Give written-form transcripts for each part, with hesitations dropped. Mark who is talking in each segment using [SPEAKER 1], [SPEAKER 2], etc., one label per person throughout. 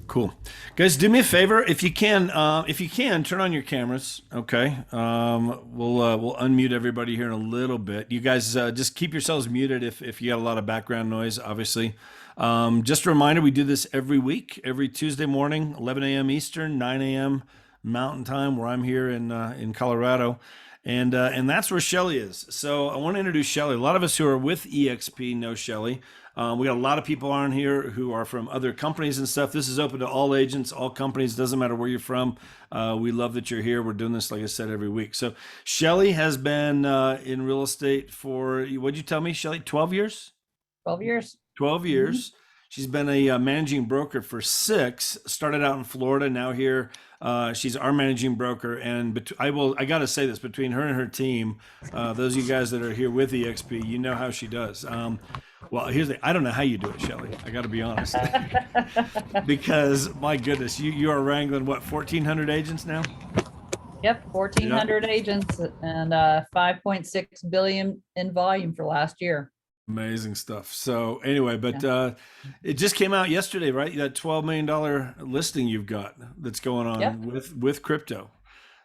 [SPEAKER 1] Cool. Guys, do me a favor if you can. If you can, turn on your cameras. Okay. We'll unmute everybody here in a little bit. You guys just keep yourselves muted if you got a lot of background noise. Obviously. Just a reminder: we do this every week, every Tuesday morning, 11 a.m. Eastern, 9 a.m. Mountain Time, where I'm here in Colorado. And that's where Shelly is. So I want to introduce Shelly. A lot of us who are with EXP know Shelly. We got a lot of people on here who are from other companies and stuff. This is open to all agents, all companies. Doesn't matter where you're from. We love that you're here. We're doing this, like I said, every week. So Shelly has been in real estate for, what'd you tell me, Shelly? 12 years?
[SPEAKER 2] 12 years.
[SPEAKER 1] 12
[SPEAKER 2] hmm
[SPEAKER 1] years. She's been a managing broker for six. Started out in Florida. Now here, she's our managing broker. And I got to say this: between her and her team, those of you guys that are here with EXP, you know how she does. Well, I don't know how you do it, Shelly. I got to be honest, because my goodness, you are wrangling what 1,400 agents now.
[SPEAKER 2] Yep,
[SPEAKER 1] Yeah.
[SPEAKER 2] 1,400 agents and 5.6 billion in volume for last year.
[SPEAKER 1] Amazing stuff. So anyway,
[SPEAKER 2] Yeah.
[SPEAKER 1] but it just came out yesterday, right? That $12 million listing you've got that's going
[SPEAKER 2] Yep.
[SPEAKER 1] on with crypto.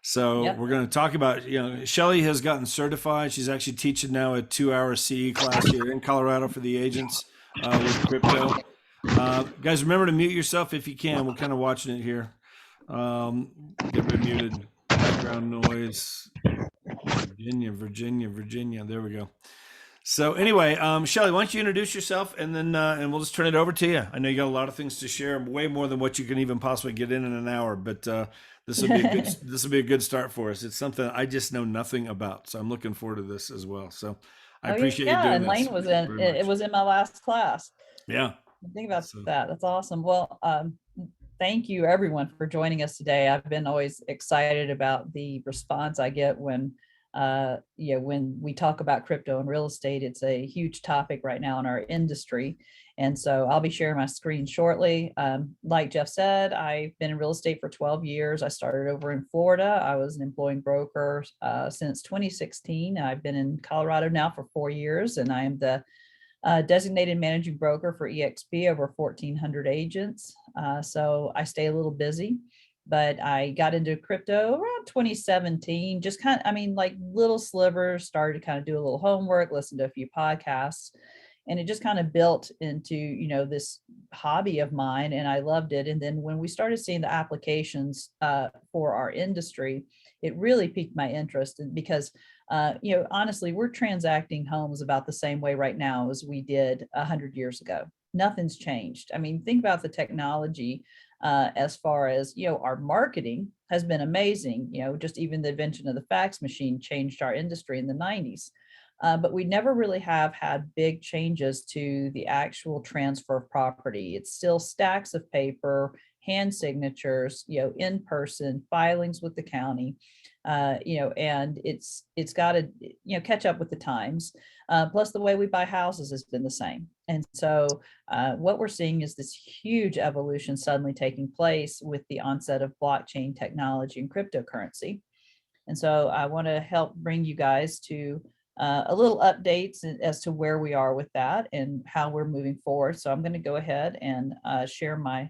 [SPEAKER 1] So
[SPEAKER 2] Yep.
[SPEAKER 1] we're going to talk about, Shelly has gotten certified. She's actually teaching now a 2-hour CE class here in Colorado for the agents with crypto. Guys, remember to mute yourself if you can. We're kind of watching it here. Get everybody muted. Background noise. Virginia. There we go. So anyway, Shelly, why don't you introduce yourself and we'll just turn it over to you. I know you got a lot of things to share, way more than what you can even possibly get in an hour, but this will be a good start for us. It's something I just know nothing about, so I'm looking forward to this as well. So I
[SPEAKER 2] Oh
[SPEAKER 1] appreciate you
[SPEAKER 2] yeah,
[SPEAKER 1] doing
[SPEAKER 2] and
[SPEAKER 1] this
[SPEAKER 2] Lane was in
[SPEAKER 1] very
[SPEAKER 2] it, it
[SPEAKER 1] much.
[SPEAKER 2] was in my last class.
[SPEAKER 1] Yeah.
[SPEAKER 2] Think about
[SPEAKER 1] So
[SPEAKER 2] that. That's awesome. Well, thank you everyone for joining us today. I've been always excited about the response I get when we talk about crypto and real estate. It's a huge topic right now in our industry. And so I'll be sharing my screen shortly. Like Jeff said, I've been in real estate for 12 years. I started over in Florida. I was an employing broker since 2016. I've been in Colorado now for 4 years, and I am the designated managing broker for EXP, over 1,400 agents. So I stay a little busy, but I got into crypto around 2017, just like little slivers, started to kind of do a little homework, listen to a few podcasts, and it just kind of built into, this hobby of mine, and I loved it. And then when we started seeing the applications for our industry, it really piqued my interest, because honestly, we're transacting homes about the same way right now as we did 100 years ago. Nothing's changed. I mean, think about the technology as far as, our marketing has been amazing. Just even the invention of the fax machine changed our industry in the 90s. But we never really have had big changes to the actual transfer of property. It's still stacks of paper, hand signatures, in person filings with the county, and it's got to, catch up with the times. Plus, the way we buy houses has been the same. And so what we're seeing is this huge evolution suddenly taking place with the onset of blockchain technology and cryptocurrency. And so I want to help bring you guys to a little updates as to where we are with that and how we're moving forward. So I'm going to go ahead and share my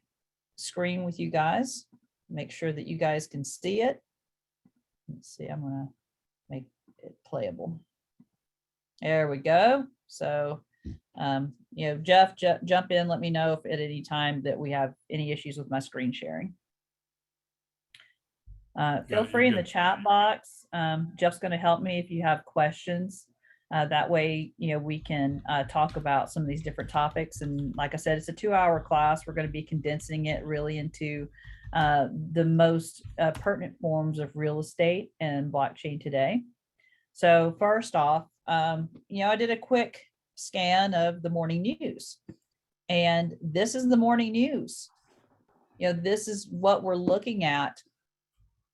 [SPEAKER 2] screen with you guys, make sure that you guys can see it. Let's see, I'm going to make it playable. There we go. So, Jeff, jump in, let me know if at any time that we have any issues with my screen sharing. Feel free in the chat box. Jeff's going to help me if you have questions. That way, we can talk about some of these different topics. And like I said, it's a 2-hour class. We're going to be condensing it really into the most pertinent forms of real estate and blockchain today. So first off, I did a quick scan of the morning news, and this is the morning news. This is what we're looking at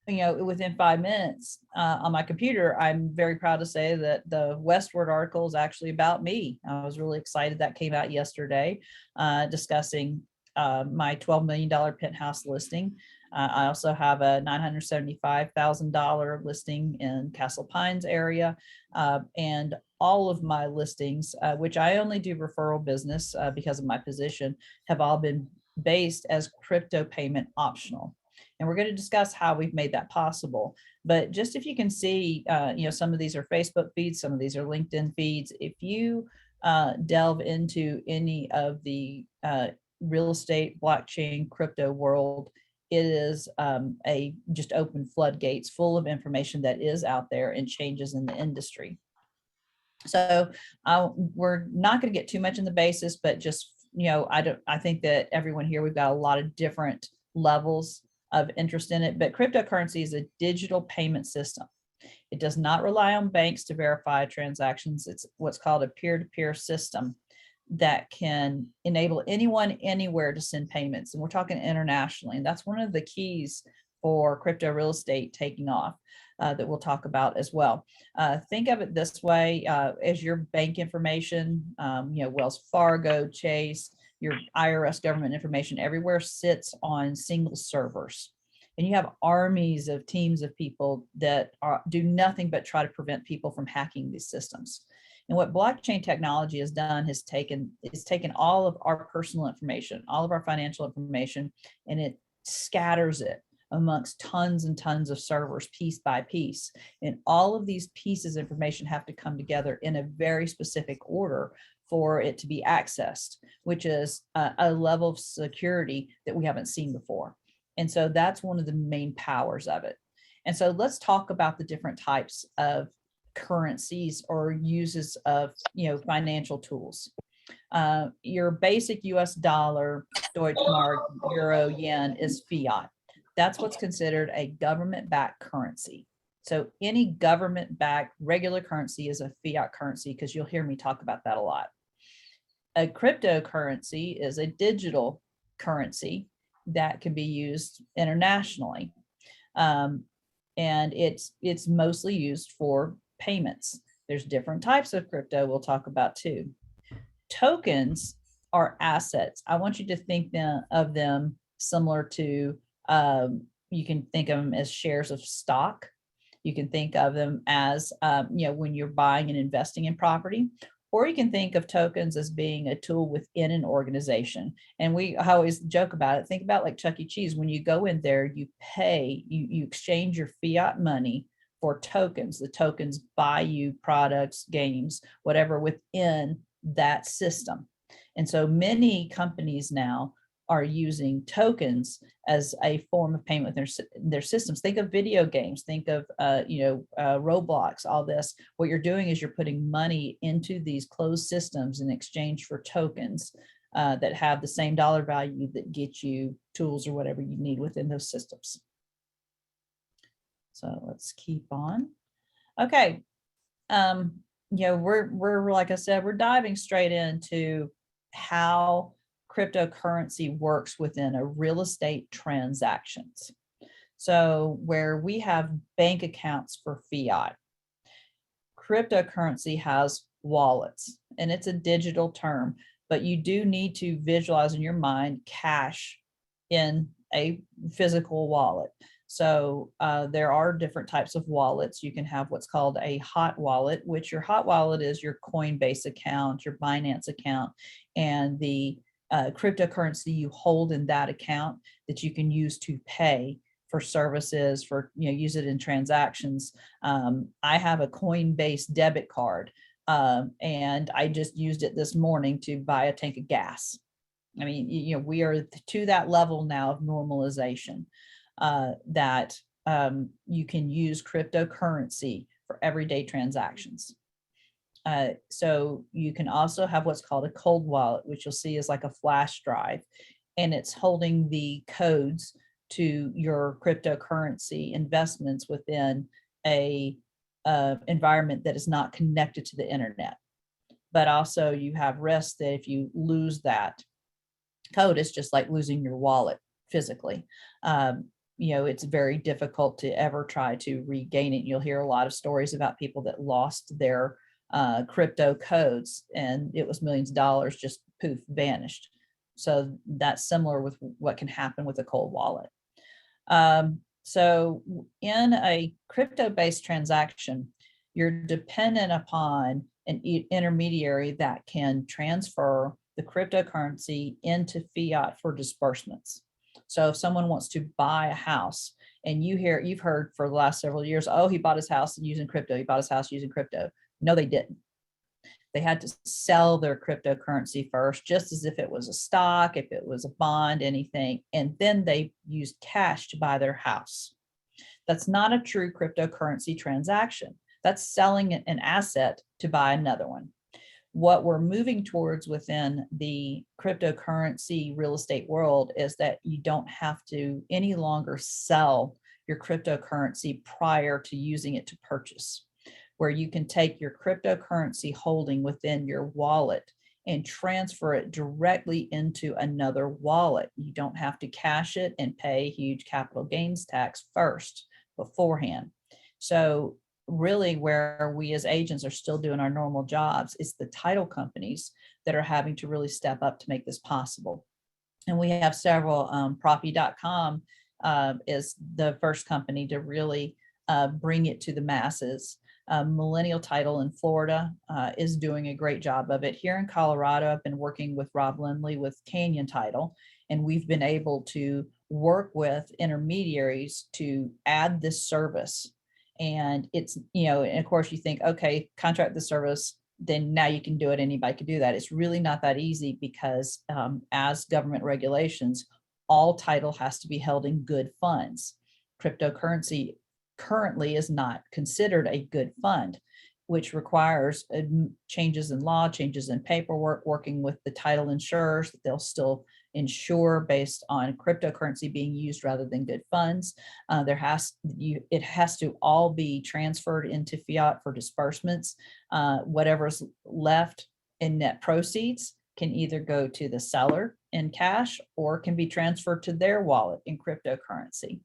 [SPEAKER 2] within 5 minutes on my computer. I'm very proud to say that the Westward article is actually about me. I was really excited that came out yesterday, discussing my $12 million penthouse listing. I also have a $975,000 listing in Castle Pines area, and all of my listings, which I only do referral business because of my position, have all been based as crypto payment optional. And we're going to discuss how we've made that possible. But just if you can see, some of these are Facebook feeds, some of these are LinkedIn feeds. If you delve into any of the real estate, blockchain, crypto world, it is a just open floodgates full of information that is out there and changes in the industry. So we're not going to get too much in the basis, but just, I think that everyone here, we've got a lot of different levels of interest in it, but cryptocurrency is a digital payment system. It does not rely on banks to verify transactions. It's what's called a peer-to-peer system that can enable anyone anywhere to send payments. And we're talking internationally. And that's one of the keys for crypto real estate taking off that we'll talk about as well. Think of it this way, as your bank information, Wells Fargo, Chase, your IRS government information everywhere sits on single servers. And you have armies of teams of people that do nothing but try to prevent people from hacking these systems. And what blockchain technology has done is taken all of our personal information, all of our financial information, and it scatters it amongst tons and tons of servers piece by piece. And all of these pieces of information have to come together in a very specific order for it to be accessed, which is a level of security that we haven't seen before. And so that's one of the main powers of it. And so let's talk about the different types of currencies or uses of, financial tools. Your basic US dollar, Deutschmark, euro, yen is fiat. That's what's considered a government-backed currency. So any government-backed regular currency is a fiat currency, because you'll hear me talk about that a lot. A cryptocurrency is a digital currency that can be used internationally. And it's mostly used for payments. There's different types of crypto we'll talk about too. Tokens are assets. I want you to think of them similar to, you can think of them as shares of stock. You can think of them as, when you're buying and investing in property. Or you can think of tokens as being a tool within an organization. And I always joke about it. Think about like Chuck E. Cheese. When you go in there, you pay, you exchange your fiat money for tokens. The tokens buy you products, games, whatever within that system. And so many companies now are using tokens as a form of payment with their systems. Think of video games, think of, Roblox, all this. What you're doing is you're putting money into these closed systems in exchange for tokens that have the same dollar value that get you tools or whatever you need within those systems. So let's keep on. Okay. We're like I said, we're diving straight into how cryptocurrency works within a real estate transactions. So where we have bank accounts for fiat, cryptocurrency has wallets, and it's a digital term, but you do need to visualize in your mind cash in a physical wallet. So there are different types of wallets. You can have what's called a hot wallet, which your hot wallet is your Coinbase account, your Binance account, and the cryptocurrency you hold in that account that you can use to pay for services, for, use it in transactions. I have a Coinbase debit card, and I just used it this morning to buy a tank of gas. I mean, we are to that level now of normalization that you can use cryptocurrency for everyday transactions. So you can also have what's called a cold wallet, which you'll see is like a flash drive, and it's holding the codes to your cryptocurrency investments within a environment that is not connected to the internet. But also you have risk that if you lose that code, it's just like losing your wallet physically. It's very difficult to ever try to regain it. You'll hear a lot of stories about people that lost their crypto codes, and it was millions of dollars just poof, vanished. So that's similar with what can happen with a cold wallet. So in a crypto-based transaction, you're dependent upon an intermediary that can transfer the cryptocurrency into fiat for disbursements. So if someone wants to buy a house, and you've heard for the last several years, oh, he bought his house using crypto. He bought his house using crypto. No, they didn't. They had to sell their cryptocurrency first, just as if it was a stock, if it was a bond, anything. And then they used cash to buy their house. That's not a true cryptocurrency transaction. That's selling an asset to buy another one. What we're moving towards within the cryptocurrency real estate world is that you don't have to any longer sell your cryptocurrency prior to using it to purchase, where you can take your cryptocurrency holding within your wallet and transfer it directly into another wallet. You don't have to cash it and pay huge capital gains tax first beforehand. So really where we as agents are still doing our normal jobs is the title companies that are having to really step up to make this possible. And we have several, property.com is the first company to really bring it to the masses. Millennial Title in Florida is doing a great job of it. Here in Colorado, I've been working with Rob Lindley with Canyon Title, and we've been able to work with intermediaries to add this service. And it's, and of course you think, okay, contract the service, then now you can do it. Anybody could do that. It's really not that easy because as government regulations, all title has to be held in good funds. Cryptocurrency currently is not considered a good fund, which requires changes in law, changes in paperwork, working with the title insurers that they'll still insure based on cryptocurrency being used rather than good funds. It has to all be transferred into fiat for disbursements. Whatever's left in net proceeds can either go to the seller in cash or can be transferred to their wallet in cryptocurrency.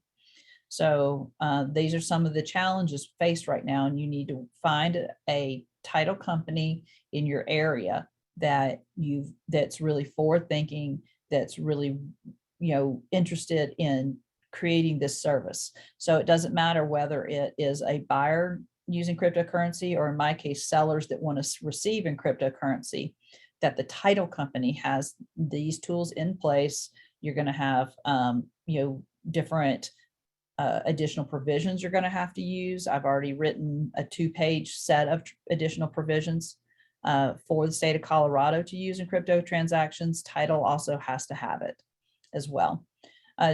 [SPEAKER 2] So these are some of the challenges faced right now, and you need to find a title company in your area that's really forward thinking, that's really interested in creating this service. So it doesn't matter whether it is a buyer using cryptocurrency, or in my case, sellers that want to receive in cryptocurrency, that the title company has these tools in place. You're going to have different additional provisions you're going to have to use. I've already written a 2-page set of additional provisions for the state of Colorado to use in crypto transactions. Title also has to have it as well.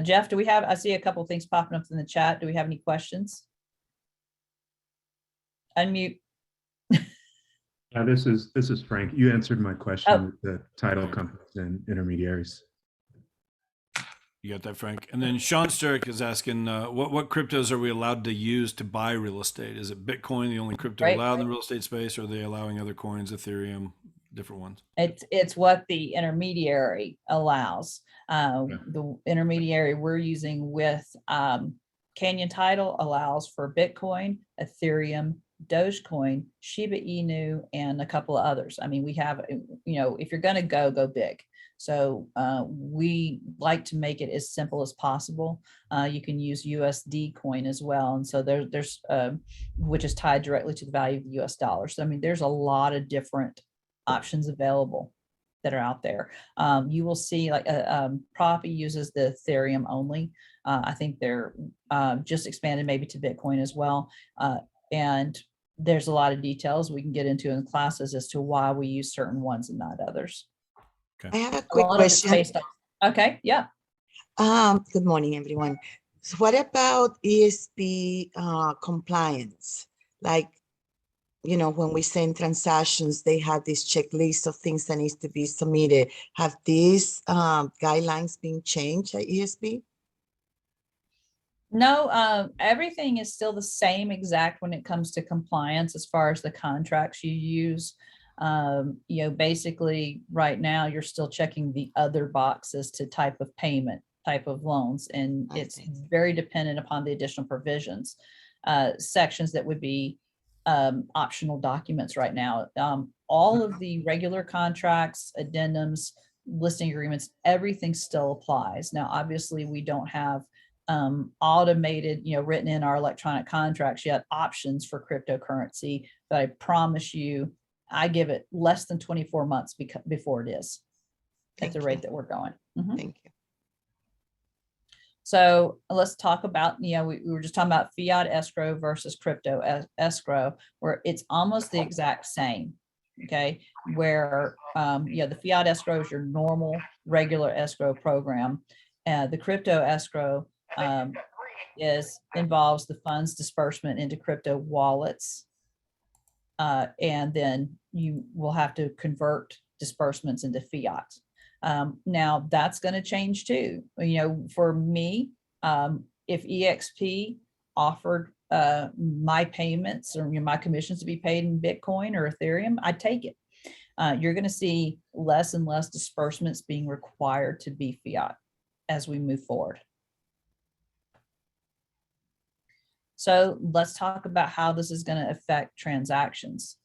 [SPEAKER 2] Jeff, I see a couple of things popping up in the chat. Do we have any questions? Unmute.
[SPEAKER 3] This is Frank. You answered my question with the title companies and intermediaries.
[SPEAKER 1] You got that, Frank? And then Sean Sturrock is asking, what cryptos are we allowed to use to buy real estate? Is it Bitcoin the only crypto allowed in the real estate space, or are they allowing other coins, Ethereum, different ones?
[SPEAKER 2] It's what the intermediary allows. The intermediary we're using with Canyon Title allows for Bitcoin, Ethereum, Dogecoin, Shiba Inu, and a couple of others. I mean, we have, if you're going to go big. So we like to make it as simple as possible. You can use USD coin as well. And so there's which is tied directly to the value of the US dollar. So, I mean, there's a lot of different options available that are out there. You will see like Proppy uses the Ethereum only. I think they're just expanded maybe to Bitcoin as well. And there's a lot of details we can get into in classes as to why we use certain ones and not others.
[SPEAKER 4] I have a quick question.
[SPEAKER 2] Okay, yeah.
[SPEAKER 4] Good morning, everyone. So what about ESP compliance? Like, when we send transactions, they have this checklist of things that needs to be submitted. Have these guidelines been changed at ESP?
[SPEAKER 2] No, everything is still the same exact when it comes to compliance as far as the contracts you use. Basically right now you're still checking the other boxes to type of payment, type of loans, and it's very dependent upon the additional provisions. Sections that would be optional documents right now. All of the regular contracts, addendums, listing agreements, everything still applies. Now, obviously we don't have automated, written in our electronic contracts yet options for cryptocurrency, but I promise you, I give it less than 24 months before it is. at the
[SPEAKER 4] Thank
[SPEAKER 2] rate
[SPEAKER 4] you.
[SPEAKER 2] that we're going. Mhm.
[SPEAKER 4] Thank you.
[SPEAKER 2] So let's talk about, we were just talking about fiat escrow versus crypto escrow, where it's almost the exact same. Okay, where the fiat escrow is your normal regular escrow program. The crypto escrow involves the funds disbursement into crypto wallets. And then you will have to convert disbursements into fiat. Now that's going to change too. For me, if EXP offered my payments or my commissions to be paid in Bitcoin or Ethereum, I'd take it. You're going to see less and less disbursements being required to be fiat as we move forward. So let's talk about how this is going to affect transactions.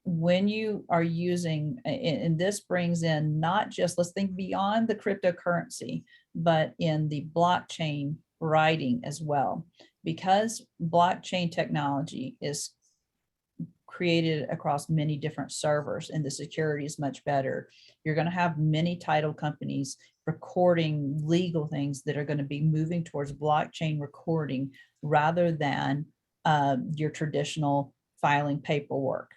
[SPEAKER 2] When you are using, and this brings in not just, let's think beyond the cryptocurrency, but in the blockchain writing as well, because blockchain technology is created across many different servers and the security is much better. You're going to have many title companies recording legal things that are going to be moving towards blockchain recording rather than your traditional filing paperwork.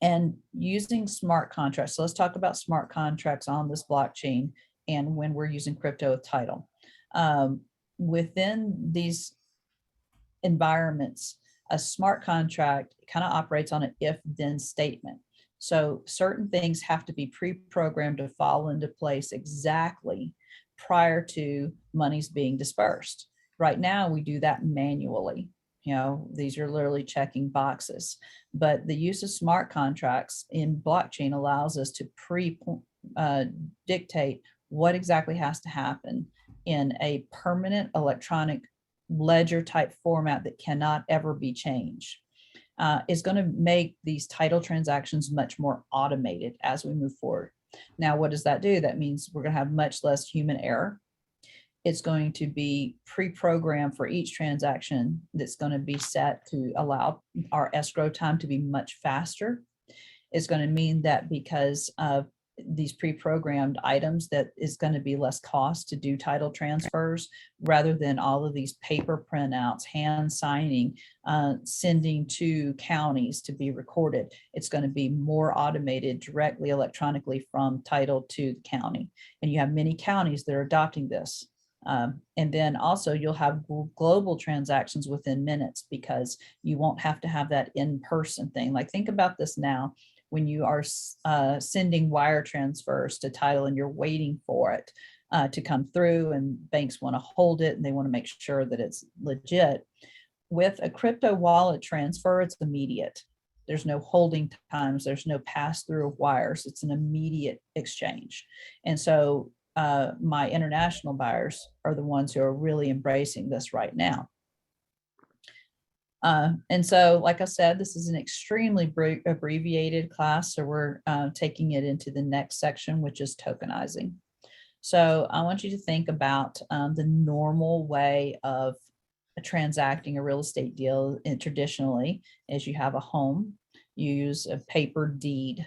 [SPEAKER 2] And using smart contracts. So let's talk about smart contracts on this blockchain and when we're using crypto with title. Within these environments, a smart contract kind of operates on an if-then statement. So certain things have to be pre-programmed to fall into place exactly prior to monies being dispersed. Right now, we do that manually. These are literally checking boxes, but the use of smart contracts in blockchain allows us to dictate what exactly has to happen in a permanent electronic ledger type format that cannot ever be changed. Is going to make these title transactions much more automated as we move forward. Now, what does that do? That means we're going to have much less human error. It's going to be pre-programmed for each transaction that's going to be set to allow our escrow time to be much faster. It's going to mean that because of these pre-programmed items, that is going to be less cost to do title transfers rather than all of these paper printouts, hand signing, sending to counties to be recorded. It's going to be more automated directly electronically from title to the county. And you have many counties that are adopting this. And then also you'll have global transactions within minutes because you won't have to have that in-person thing. Like think about this now, when you are sending wire transfers to title and you're waiting for it to come through and banks want to hold it and they want to make sure that it's legit. With a crypto wallet transfer, it's immediate. There's no holding times. There's no pass through of wires. It's an immediate exchange. And so my international buyers are the ones who are really embracing this right now. And so, like I said, this is an extremely abbreviated class, so we're taking it into the next section, which is tokenizing. So I want you to think about the normal way of transacting a real estate deal. And traditionally, as you have a home, you use a paper deed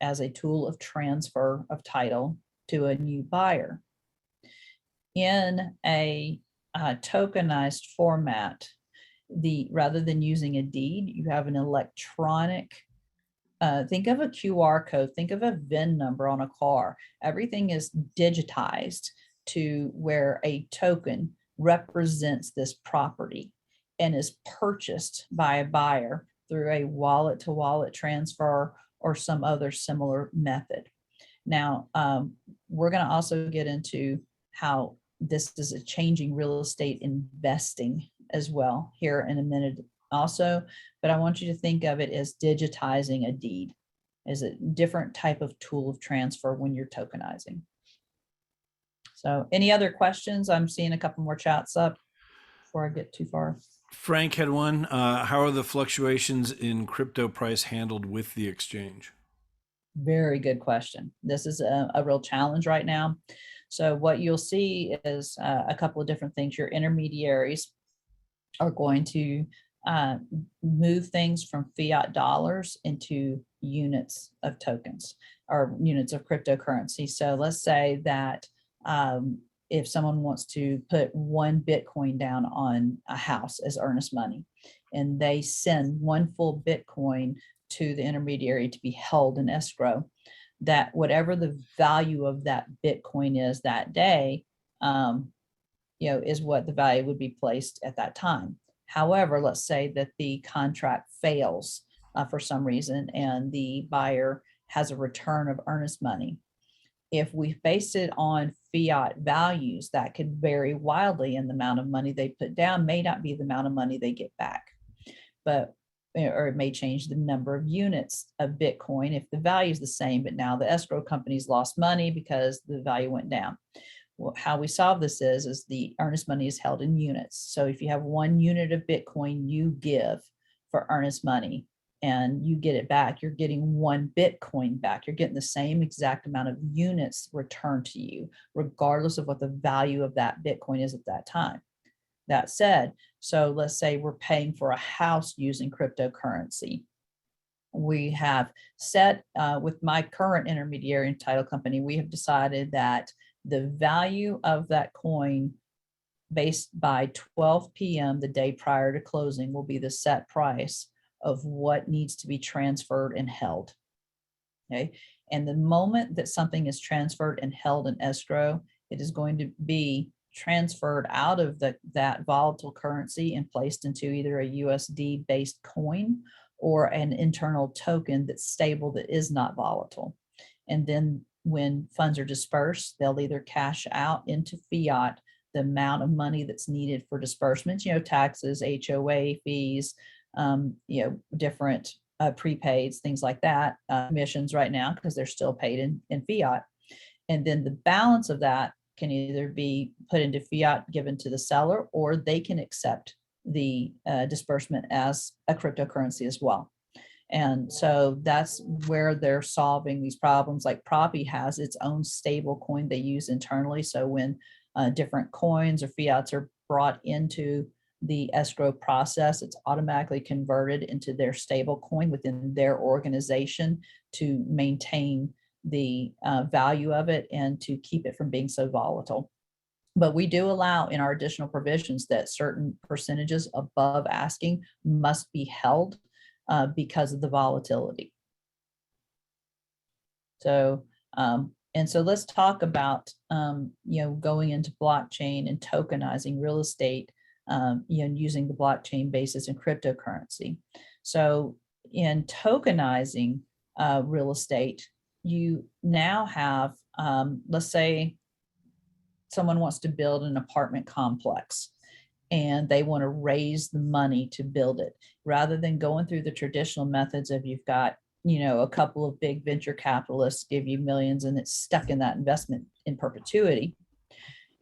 [SPEAKER 2] as a tool of transfer of title to a new buyer. In a tokenized format, rather than using a deed, you have an electronic, think of a QR code, think of a VIN number on a car. Everything is digitized to where a token represents this property and is purchased by a buyer through a wallet to wallet transfer or some other similar method. Now, we're going to also get into how this is a changing real estate investing as well here in a minute also, but I want you to think of it as digitizing a deed as a different type of tool of transfer when you're tokenizing. So any other questions? I'm seeing a couple more chats up before I get too far.
[SPEAKER 1] Frank had one. How are the fluctuations in crypto price handled with the exchange?
[SPEAKER 2] Very good question. This is a real challenge right now. So what you'll see is a couple of different things. Your intermediaries are going to move things from fiat dollars into units of tokens or units of cryptocurrency. So let's say that if someone wants to put 1 Bitcoin down on a house as earnest money, and they send 1 full Bitcoin to the intermediary to be held in escrow, that whatever the value of that Bitcoin is that day, is what the value would be placed at that time. However, let's say that the contract fails for some reason and the buyer has a return of earnest money. If we base it on fiat values, that could vary wildly, and the amount of money they put down may not be the amount of money they get back. But or it may change the number of units of Bitcoin if the value is the same, but now the escrow company's lost money because the value went down. Well, how we solve this is the earnest money is held in units. So if you have 1 unit of Bitcoin you give for earnest money and you get it back, you're getting 1 Bitcoin back. You're getting the same exact amount of units returned to you, regardless of what the value of that Bitcoin is at that time. That said, so let's say we're paying for a house using cryptocurrency. We have set with my current intermediary and title company, we have decided that the value of that coin based by 12 p.m. the day prior to closing will be the set price of what needs to be transferred and held. Okay. And the moment that something is transferred and held in escrow, it is going to be transferred out of that volatile currency and placed into either a USD based coin or an internal token that's stable, that is not volatile. And then when funds are dispersed, they'll either cash out into fiat the amount of money that's needed for disbursements, taxes, HOA fees, different prepaids, things like that, commissions right now, because they're still paid in fiat. And then the balance of that can either be put into fiat given to the seller, or they can accept the disbursement as a cryptocurrency as well. And so that's where they're solving these problems. Like Proppy has its own stable coin they use internally. So when different coins or fiats are brought into the escrow process, it's automatically converted into their stable coin within their organization to maintain the value of it and to keep it from being so volatile. But we do allow in our additional provisions that certain percentages above asking must be held because of the volatility. So, and so let's talk about, going into blockchain and tokenizing real estate, using the blockchain basis in cryptocurrency. So in tokenizing real estate, you now have, let's say someone wants to build an apartment complex and they want to raise the money to build it, rather than going through the traditional methods of you've got, a couple of big venture capitalists give you millions and it's stuck in that investment in perpetuity.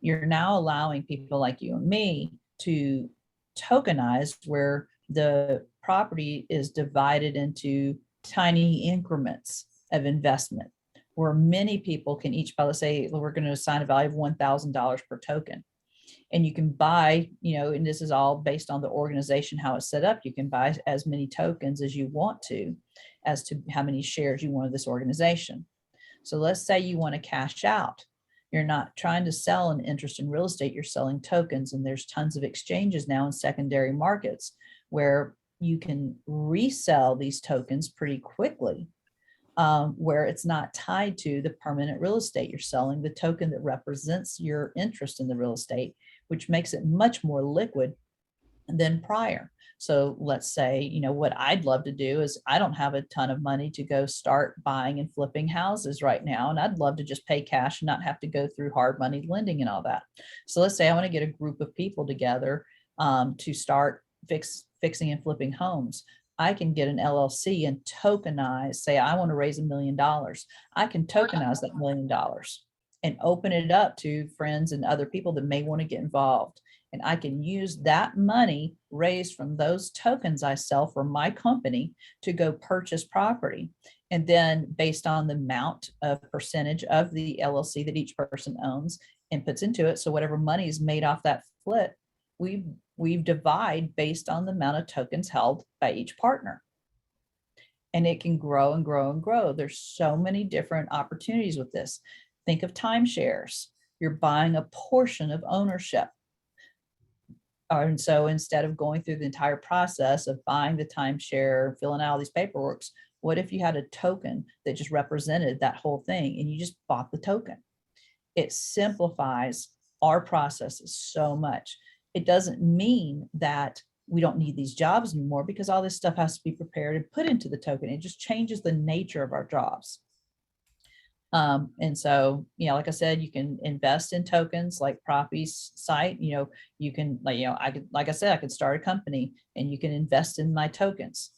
[SPEAKER 2] You're now allowing people like you and me to tokenize, where the property is divided into tiny increments of investment, where many people can each, let's say we're going to assign a value of $1,000 per token. And you can buy, and this is all based on the organization, how it's set up. You can buy as many tokens as you want to, as to how many shares you want of this organization. So let's say you want to cash out. You're not trying to sell an interest in real estate, you're selling tokens. And there's tons of exchanges now in secondary markets where you can resell these tokens pretty quickly, where it's not tied to the permanent real estate. You're selling the token that represents your interest in the real estate, which makes it much more liquid than prior. So let's say, what I'd love to do is, I don't have a ton of money to go start buying and flipping houses right now. And I'd love to just pay cash and not have to go through hard money lending and all that. So let's say I want to get a group of people together to start fixing and flipping homes. I can get an LLC and tokenize, say I want to raise $1 million. I can tokenize that $1 million and open it up to friends and other people that may want to get involved. And I can use that money raised from those tokens I sell for my company to go purchase property. And then based on the amount of percentage of the LLC that each person owns and puts into it, so whatever money is made off that flip we divide based on the amount of tokens held by each partner. And it can grow and grow and grow. There's so many different opportunities with this. Think of timeshares. You're buying a portion of ownership. And so instead of going through the entire process of buying the timeshare, filling out all these paperworks, what if you had a token that just represented that whole thing and you just bought the token? It simplifies our processes so much. It doesn't mean that we don't need these jobs anymore, because all this stuff has to be prepared and put into the token. It just changes the nature of our jobs. And so, like I said, you can invest in tokens like Proppy's site. You can, like I said, I could start a company and you can invest in my tokens.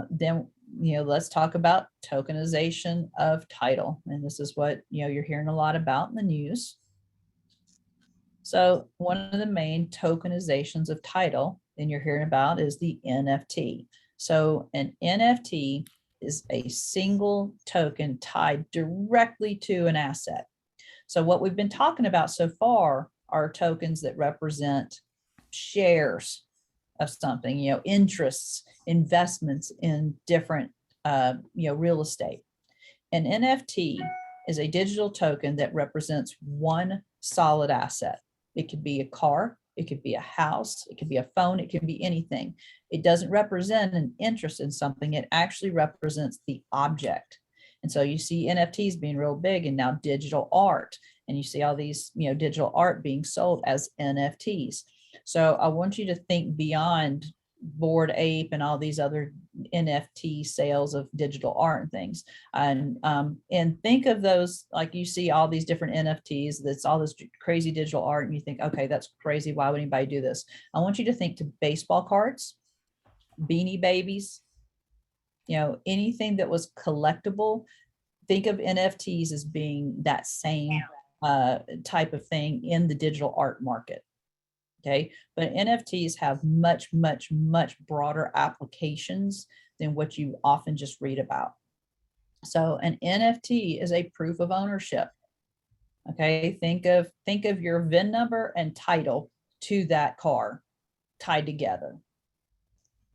[SPEAKER 2] Then, let's talk about tokenization of title. And this is what, you're hearing a lot about in the news. So one of the main tokenizations of title and you're hearing about is the NFT. So an NFT is a single token tied directly to an asset. So what we've been talking about so far are tokens that represent shares of something, interests, investments in different, real estate. An NFT is a digital token that represents one solid asset. It could be a car, it could be a house, it could be a phone, it can be anything. It doesn't represent an interest in something, it actually represents the object. And so you see NFTs being real big, and now digital art, and you see all these, digital art being sold as NFTs. So I want you to think beyond Bored Ape and all these other NFT sales of digital art and things, and think of those, like you see all these different NFTs, that's all this crazy digital art, and you think, okay, that's crazy, why would anybody do this? I want you to think to baseball cards, Beanie Babies, anything that was collectible. Think of NFTs as being that same type of thing in the digital art market. Okay, but NFTs have much, much, much broader applications than what you often just read about. So an NFT is a proof of ownership. Okay, think of your VIN number and title to that car tied together.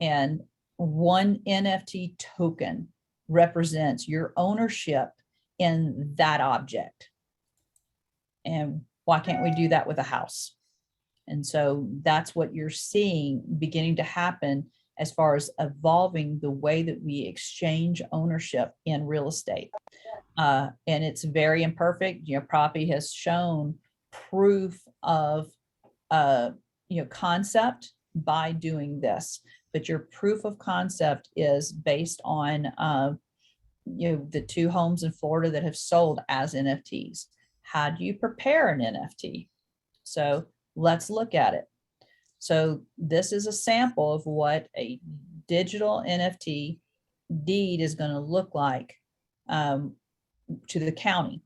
[SPEAKER 2] And one NFT token represents your ownership in that object. And why can't we do that with a house? And so that's what you're seeing beginning to happen as far as evolving the way that we exchange ownership in real estate. And it's very imperfect. Proppy has shown proof of, concept by doing this, but your proof of concept is based on, the 2 homes in Florida that have sold as NFTs. How do you prepare an NFT? So let's look at it. So this is a sample of what a digital NFT deed is going to look like to the county.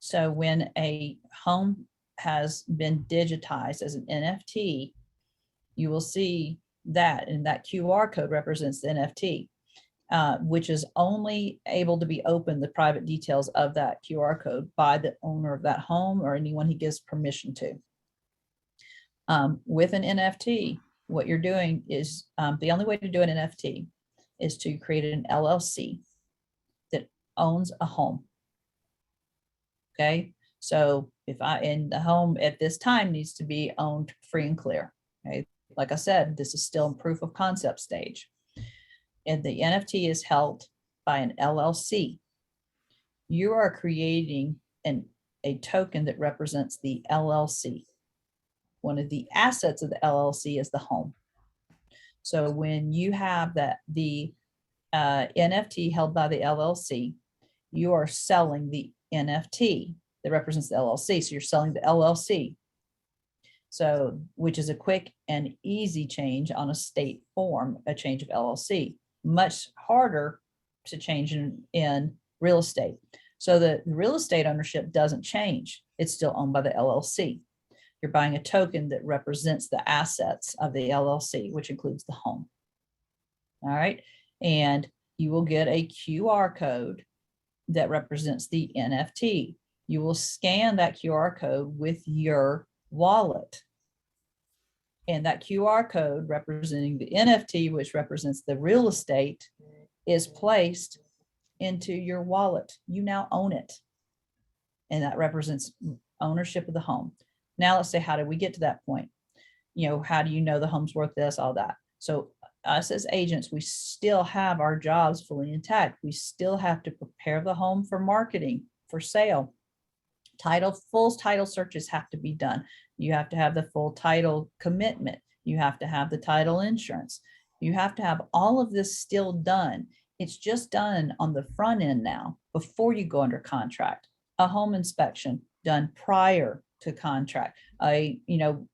[SPEAKER 2] So when a home has been digitized as an NFT, you will see that, and that QR code represents the NFT, which is only able to be opened, the private details of that QR code, by the owner of that home or anyone he gives permission to. With an NFT, what you're doing is, the only way to do an NFT is to create an LLC that owns a home. Okay, so and the home at this time needs to be owned free and clear. Okay, like I said, this is still in proof of concept stage. And the NFT is held by an LLC. You are creating a token that represents the LLC. One of the assets of the LLC is the home. So when you have the NFT held by the LLC, you are selling the NFT that represents the LLC. So you're selling the LLC. So, which is a quick and easy change on a state form, a change of LLC. Much harder to change in real estate. So the real estate ownership doesn't change. It's still owned by the LLC. You're buying a token that represents the assets of the LLC, which includes the home. All right. And you will get a QR code that represents the NFT. You will scan that QR code with your wallet. And that QR code representing the NFT, which represents the real estate, is placed into your wallet. You now own it. And that represents ownership of the home. Now let's say, how did we get to that point? You know, how do you know the home's worth this, all that? So us as agents, we still have our jobs fully intact. We still have to prepare the home for marketing, for sale. Full title searches have to be done. You have to have the full title commitment. You have to have the title insurance. You have to have all of this still done. It's just done on the front end now before you go under contract. A home inspection done prior to contract.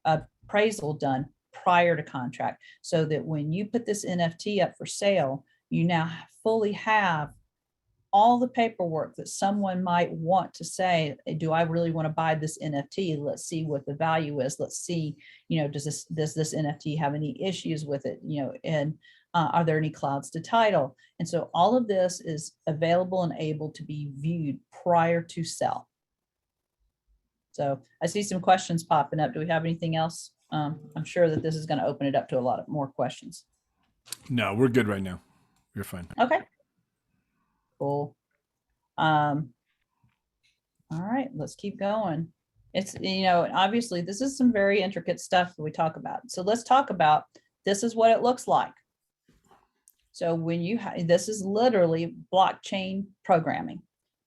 [SPEAKER 2] Appraisal done prior to contract, so that when you put this NFT up for sale, you now fully have all the paperwork that someone might want to say, do I really want to buy this NFT? Let's see what the value is. Let's see, does this NFT have any issues with it? And are there any clouds to title? And so all of this is available and able to be viewed prior to sell. So I see some questions popping up. Do we have anything else? I'm sure that this is going to open it up to a lot of more questions.
[SPEAKER 1] No, we're good right now. You're fine.
[SPEAKER 2] Okay. Cool. All right, let's keep going. It's, obviously this is some very intricate stuff that we talk about. So let's talk about, this is what it looks like. So when this is literally blockchain programming.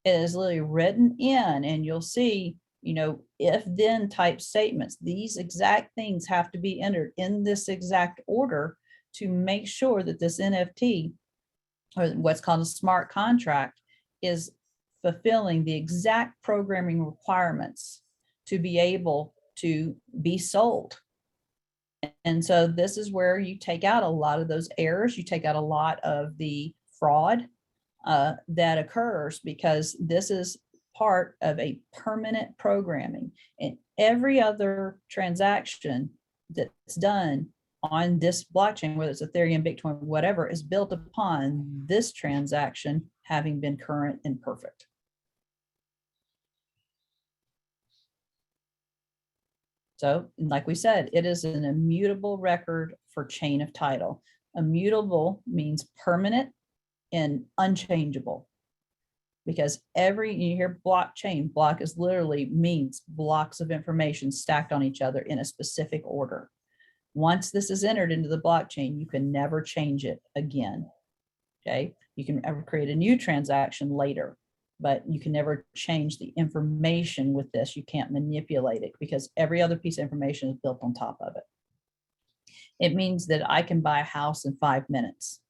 [SPEAKER 2] It is literally written in, and you'll see, if then type statements. These exact things have to be entered in this exact order to make sure that this NFT, or what's called a smart contract, is fulfilling the exact programming requirements to be able to be sold. And so this is where you take out a lot of those errors. You take out a lot of the fraud that occurs, because this is part of a permanent programming. And every other transaction that's done on this blockchain, whether it's Ethereum, Bitcoin, whatever, is built upon this transaction having been current and perfect. So, like we said, it is an immutable record for chain of title. Immutable means permanent and unchangeable, because you hear blockchain, block is literally means blocks of information stacked on each other in a specific order. Once this is entered into the blockchain, you can never change it again. Okay, you can ever create a new transaction later, but you can never change the information with this. You can't manipulate it, because every other piece of information is built on top of it. It means that I can buy a house in 5 minutes.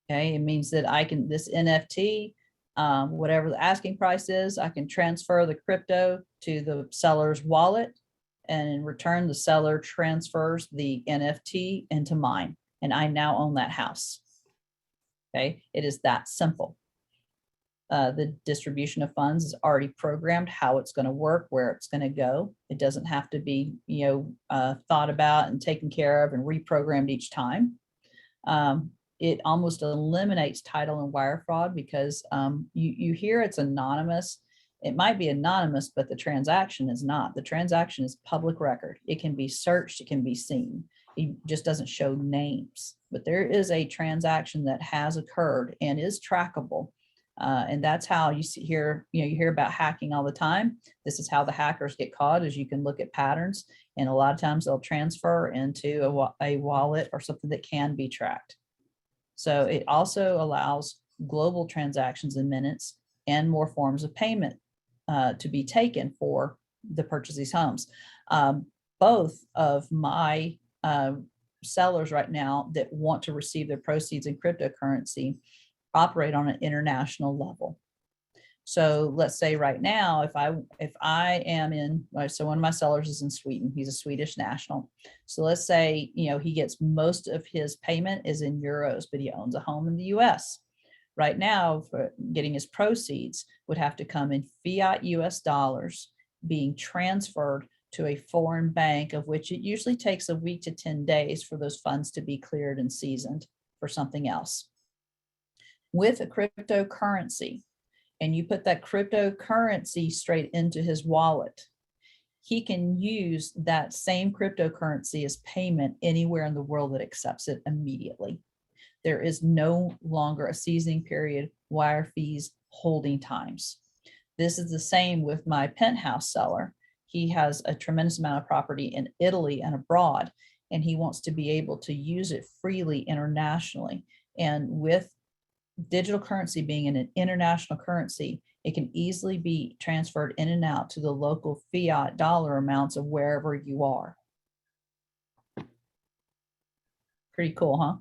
[SPEAKER 2] Okay, it means that this NFT, whatever the asking price is, I can transfer the crypto to the seller's wallet, and in return, the seller transfers the NFT into mine, and I now own that house. Okay, it is that simple. The distribution of funds is already programmed, how it's going to work, where it's going to go. It doesn't have to be, thought about and taken care of and reprogrammed each time. It almost eliminates title and wire fraud, because you hear it's anonymous. It might be anonymous, but the transaction is not. The transaction is public record. It can be searched, it can be seen. It just doesn't show names, but there is a transaction that has occurred and is trackable. And that's how you hear about hacking all the time. This is how the hackers get caught, is you can look at patterns, and a lot of times they'll transfer into a wallet or something that can be tracked. So it also allows global transactions in minutes and more forms of payment to be taken for the purchase of these homes. Both of my sellers right now that want to receive their proceeds in cryptocurrency operate on an international level. So let's say right now, if I am in, so one of my sellers is in Sweden, he's a Swedish national. So let's say, he gets most of his payment is in euros, but he owns a home in the US. Right now, for getting his proceeds would have to come in fiat US dollars being transferred to a foreign bank, of which it usually takes a week to 10 days for those funds to be cleared and seasoned for something else. With a cryptocurrency, and you put that cryptocurrency straight into his wallet, he can use that same cryptocurrency as payment anywhere in the world that accepts it immediately. There is no longer a seasoning period, wire fees, holding times. This is the same with my penthouse seller. He has a tremendous amount of property in Italy and abroad, and he wants to be able to use it freely internationally. And with digital currency being an international currency, it can easily be transferred in and out to the local fiat dollar amounts of wherever you are. Pretty cool, huh?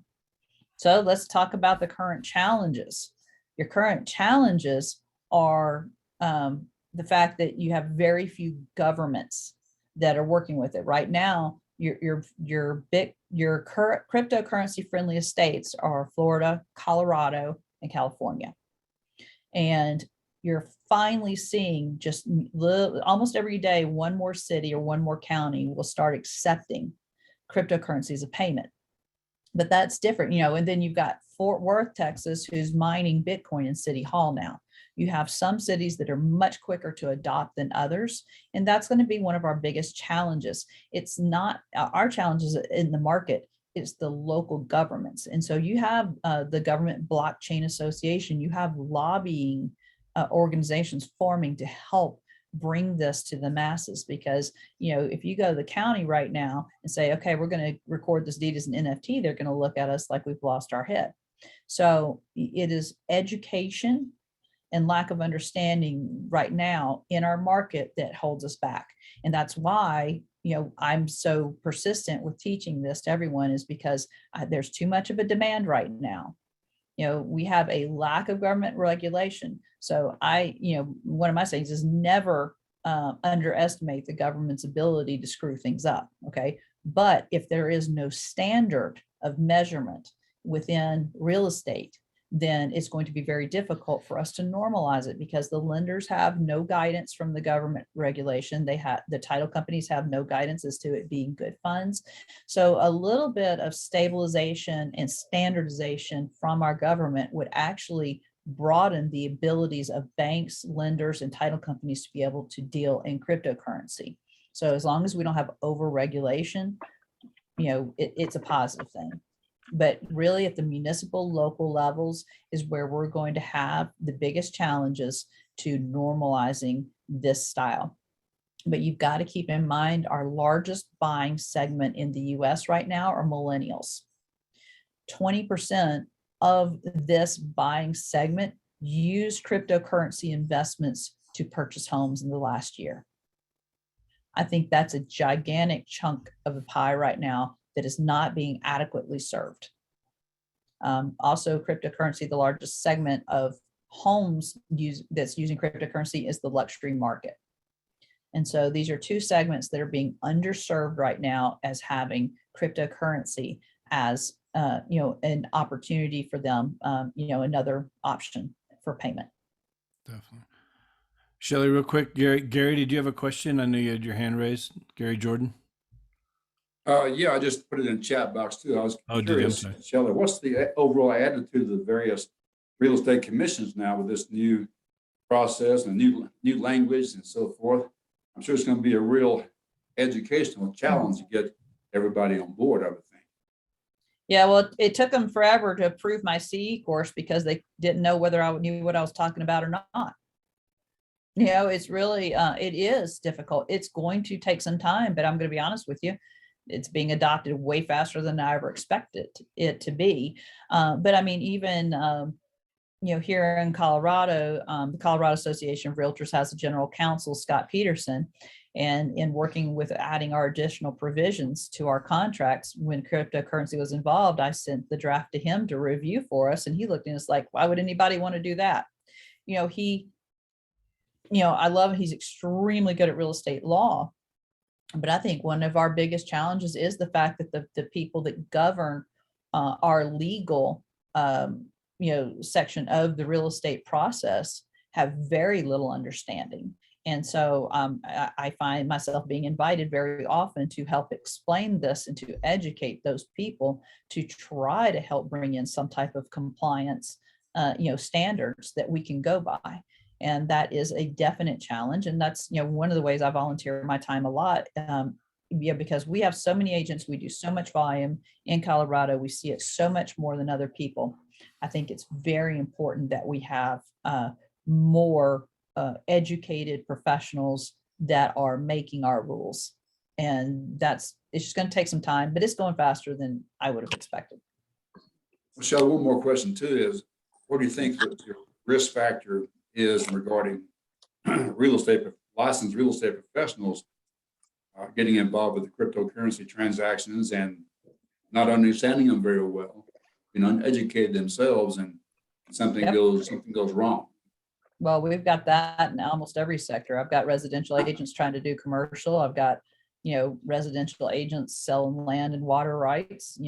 [SPEAKER 2] So let's talk about the current challenges. Your current challenges are the fact that you have very few governments that are working with it right now. Your current cryptocurrency friendly states are Florida, Colorado, and California. And you're finally seeing just almost every day, one more city or one more county will start accepting cryptocurrency as a payment. But that's different, and then you've got Fort Worth, Texas, who's mining Bitcoin in City Hall now. You have some cities that are much quicker to adopt than others. And that's going to be one of our biggest challenges. It's not our challenges in the market, it's the local governments. And so you have the Government Blockchain Association, you have lobbying organizations forming to help bring this to the masses, because if you go to the county right now and say, okay, we're going to record this deed as an NFT, they're going to look at us like we've lost our head. So it is education and lack of understanding right now in our market that holds us back. And that's why I'm so persistent with teaching this to everyone, is because there's too much of a demand right now. We have a lack of government regulation. So one of my sayings is never underestimate the government's ability to screw things up. Okay. But if there is no standard of measurement within real estate, then it's going to be very difficult for us to normalize it, because the lenders have no guidance from the government regulation. The title companies have no guidance as to it being good funds. So a little bit of stabilization and standardization from our government would actually broaden the abilities of banks, lenders, and title companies to be able to deal in cryptocurrency. So as long as we don't have over-regulation, it's a positive thing. But really at the municipal, local levels is where we're going to have the biggest challenges to normalizing this style. But you've got to keep in mind our largest buying segment in the US right now are millennials. 20% of this buying segment used cryptocurrency investments to purchase homes in the last year. I think that's a gigantic chunk of the pie right now that is not being adequately served. Also, cryptocurrency, the largest segment of homes that's using cryptocurrency is the luxury market. And so these are two segments that are being underserved right now as having cryptocurrency as an opportunity for them, another option for payment.
[SPEAKER 1] Definitely. Shelly, real quick, Gary, did you have a question? I know you had your hand raised. Gary Jordan.
[SPEAKER 5] Yeah, I just put it in the chat box too. I was curious, Shelly, what's the overall attitude of the various real estate commissions now with this new process and new language and so forth? I'm sure it's going to be a real educational challenge to get everybody on board, I would think.
[SPEAKER 2] Yeah, well, it took them forever to approve my CE course because they didn't know whether I knew what I was talking about or not. It's really, it is difficult. It's going to take some time, but I'm going to be honest with you. It's being adopted way faster than I ever expected it to be. But I mean, even, here in Colorado, the Colorado Association of Realtors has a general counsel, Scott Peterson, and in working with adding our additional provisions to our contracts, when cryptocurrency was involved, I sent the draft to him to review for us. And he looked at us like, why would anybody want to do that? I love he's extremely good at real estate law. But I think one of our biggest challenges is the fact that the people that govern our legal, section of the real estate process have very little understanding. And so I find myself being invited very often to help explain this and to educate those people to try to help bring in some type of compliance, standards that we can go by. And that is a definite challenge. And that's, one of the ways I volunteer my time a lot. Because we have so many agents, we do so much volume in Colorado, we see it so much more than other people. I think it's very important that we have more educated professionals that are making our rules. And it's just going to take some time, but it's going faster than I would have expected.
[SPEAKER 5] Michelle, one more question too is, what do you think that your risk factor is regarding licensed real estate professionals getting involved with the cryptocurrency transactions and not understanding them very well, uneducated themselves, and something goes wrong?
[SPEAKER 2] Well, we've got that in almost every sector. I've got residential agents trying to do commercial. I've got, residential agents selling land and water rights.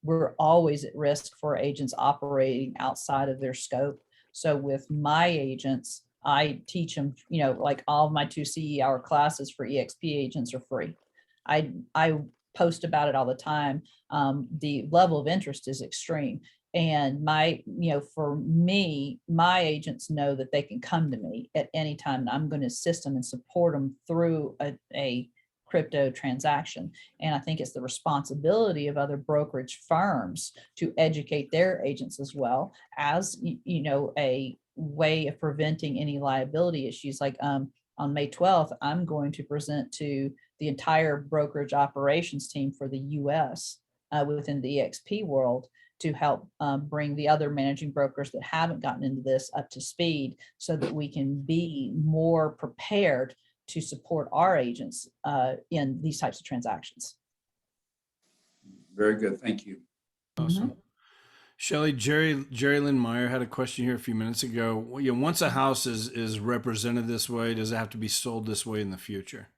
[SPEAKER 2] We're always at risk for agents operating outside of their scope. So with my agents, I teach them, like all of my 2 CE hour classes for EXP agents are free. I post about it all the time. The level of interest is extreme. And for me, my agents know that they can come to me at any time, and I'm going to assist them and support them through a crypto transaction. And I think it's the responsibility of other brokerage firms to educate their agents as well as, a way of preventing any liability issues. Like on May 12th, I'm going to present to the entire brokerage operations team for the US within the EXP world to help bring the other managing brokers that haven't gotten into this up to speed so that we can be more prepared to support our agents in these types of transactions.
[SPEAKER 5] Very good. Thank you.
[SPEAKER 1] Awesome. Shelly, Jerry Lynn Meyer had a question here a few minutes ago. Once a house is represented this way, does it have to be sold this way in the future?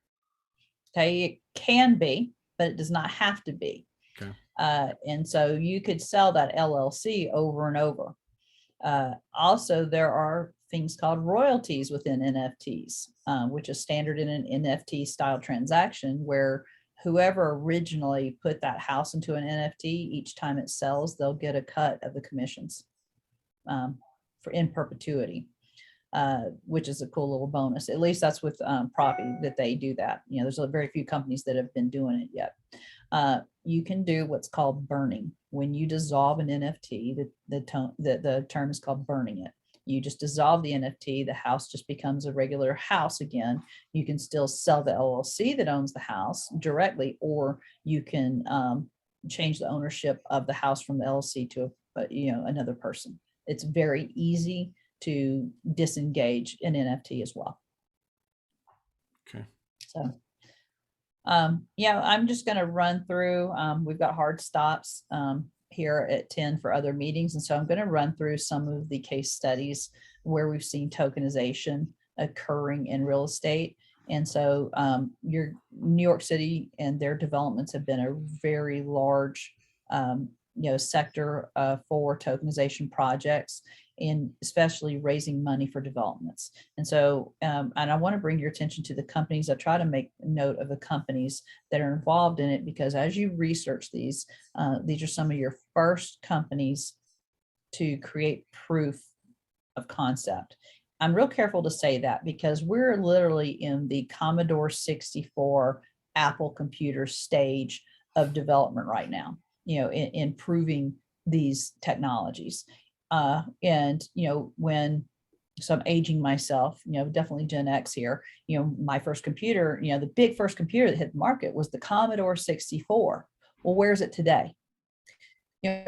[SPEAKER 2] Okay, it can be, but it does not have to be.
[SPEAKER 1] Okay.
[SPEAKER 2] And so you could sell that LLC over and over. Also, there are things called royalties within NFTs, which is standard in an NFT style transaction where whoever originally put that house into an NFT, each time it sells, they'll get a cut of the commissions in perpetuity, which is a cool little bonus. At least that's with property that they do that. There's very few companies that have been doing it yet. You can do what's called burning. When you dissolve an NFT, the term is called burning it. You just dissolve the NFT, the house just becomes a regular house again. You can still sell the LLC that owns the house directly, or you can change the ownership of the house from the LLC to another person. It's very easy to disengage an NFT as well.
[SPEAKER 1] Okay.
[SPEAKER 2] So I'm just going to run through, we've got hard stops here at 10 for other meetings. And so I'm going to run through some of the case studies where we've seen tokenization occurring in real estate. And so your New York City and their developments have been a very large sector for tokenization projects, and especially raising money for developments. And so, and I want to bring your attention to the companies. I try to make note of the companies that are involved in it, because as you research these are some of your first companies to create proof of concept. I'm real careful to say that because we're literally in the Commodore 64 Apple computer stage of development right now, in proving these technologies. And when, so I'm aging myself, definitely Gen X here, my first computer, the big first computer that hit the market was the Commodore 64. Well, where's it today?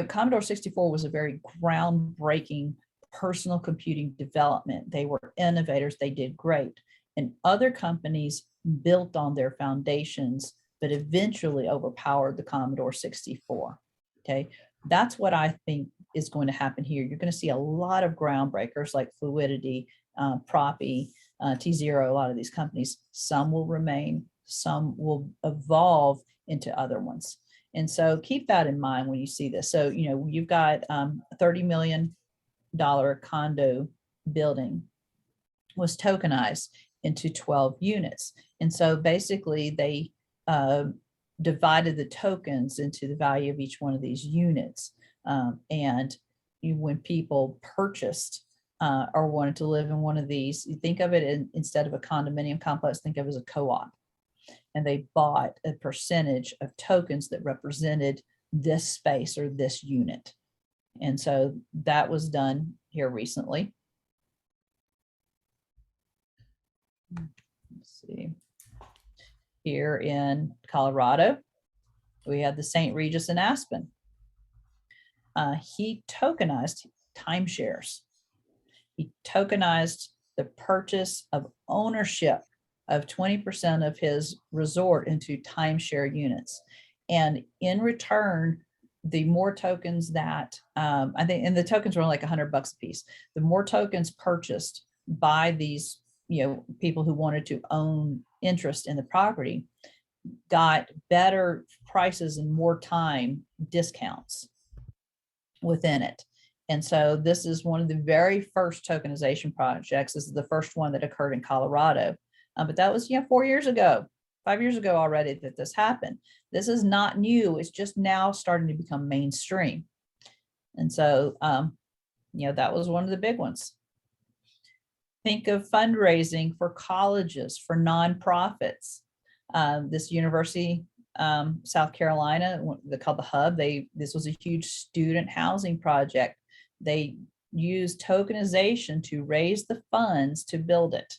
[SPEAKER 2] Commodore 64 was a very groundbreaking personal computing development. They were innovators. They did great. And other companies built on their foundations, but eventually overpowered the Commodore 64. Okay. That's what I think is going to happen here. You're going to see a lot of groundbreakers like Fluidity, Proppy, T0, a lot of these companies. Some will remain, some will evolve into other ones. And so keep that in mind when you see this. So, you've got a $30 million condo building was tokenized into 12 units. And so basically they divided the tokens into the value of each one of these units. And when people purchased or wanted to live in one of these, you think of it instead of a condominium complex, think of it as a co-op. And they bought a percentage of tokens that represented this space or this unit. And so that was done here recently. Let's see. Here in Colorado, we had the St. Regis in Aspen. He tokenized timeshares. He tokenized the purchase of ownership of 20% of his resort into timeshare units. And in return, the more tokens that I think, and the tokens were like $100 a piece, the more tokens purchased by these, people who wanted to own interest in the property got better prices and more time discounts within it. And so this is one of the very first tokenization projects. This is the first one that occurred in Colorado. But that was 4 years ago, 5 years ago already that this happened. This is not new. It's just now starting to become mainstream. And so, that was one of the big ones. Think of fundraising for colleges, for nonprofits. This university, South Carolina, called the Hub, this was a huge student housing project. They used tokenization to raise the funds to build it.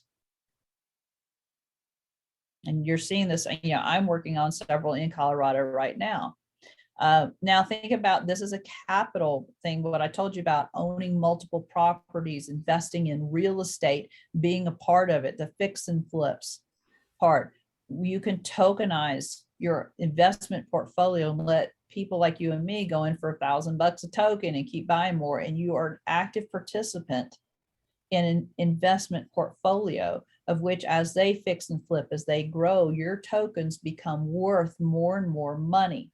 [SPEAKER 2] And you're seeing this, I'm working on several in Colorado right now. Now think about this as a capital thing, what I told you about owning multiple properties, investing in real estate, being a part of it, the fix and flips part. You can tokenize your investment portfolio and let people like you and me go in for $1,000 a token and keep buying more. And you are an active participant in an investment portfolio of which, as they fix and flip, as they grow, your tokens become worth more and more money.